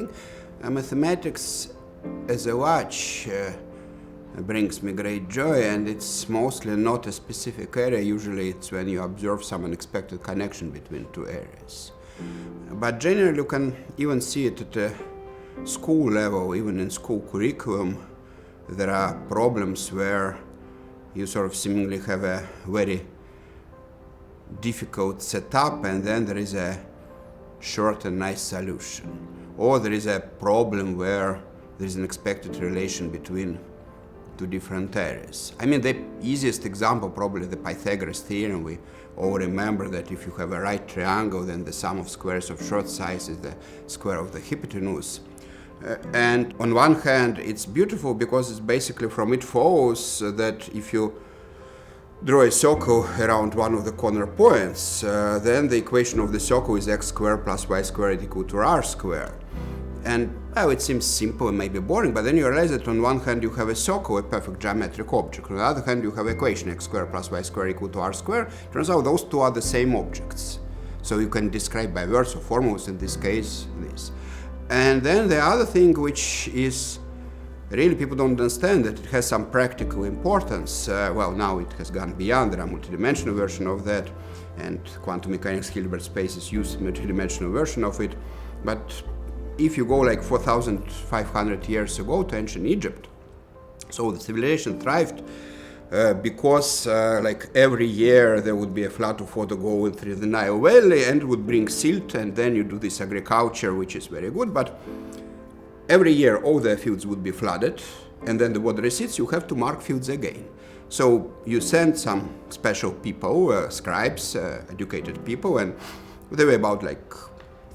thing. Mathematics as a watch brings me great joy, and it's mostly not a specific area. Usually it's when you observe some unexpected connection between two areas. But generally you can even see it at a school level, even in school curriculum. There are problems where you sort of seemingly have a very difficult setup, and then there is a short and nice solution. Or there is a problem where there is an expected relation between two different areas. I mean, the easiest example, probably the Pythagorean theorem. We all remember that if you have a right triangle, then the sum of squares of short sides is the square of the hypotenuse. And on one hand, it's beautiful because it's basically from it follows that if you draw a circle around one of the corner points, then the equation of the circle is x squared plus y squared equal to r squared. And well, it seems simple and maybe boring, but then you realize that on one hand you have a circle, a perfect geometric object. On the other hand, you have equation x squared plus y squared equal to r squared. Turns out those two are the same objects. So you can describe by words or formulas, in this case, this. And then the other thing, which is really people don't understand, that it has some practical importance. Well, now it has gone beyond. There are multidimensional version of that, and quantum mechanics Hilbert spaces use multidimensional version of it. But if you go like 4,500 years ago to ancient Egypt, so the civilization thrived because like every year there would be a flood of water going through the Nile Valley and would bring silt, and then you do this agriculture, which is very good, but every year all the fields would be flooded, and then the water recedes, you have to mark fields again. So you send some special people, scribes, educated people, and there were about like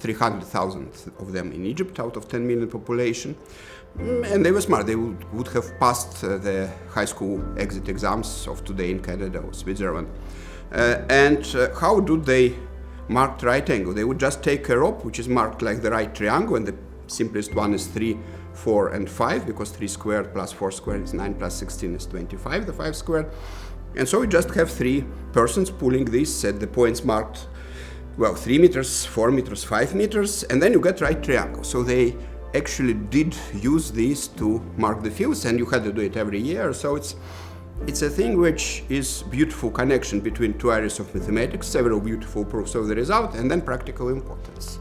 300,000 of them in Egypt out of 10 million population. And they were smart. They would have passed the high school exit exams of today in Canada or Switzerland. And how do they mark the right angle? They would just take a rope, which is marked like the right triangle, and the simplest one is 3, 4, and 5, because 3 squared plus 4 squared is 9 plus 16 is 25, the 5 squared. And so we just have 3 persons pulling this at the points marked, well, 3 meters, 4 meters, 5 meters, and then you get right triangle. So they actually did use these to mark the fields, and you had to do it every year. So it's a thing which is beautiful connection between two areas of mathematics, several beautiful proofs of the result, and then practical importance.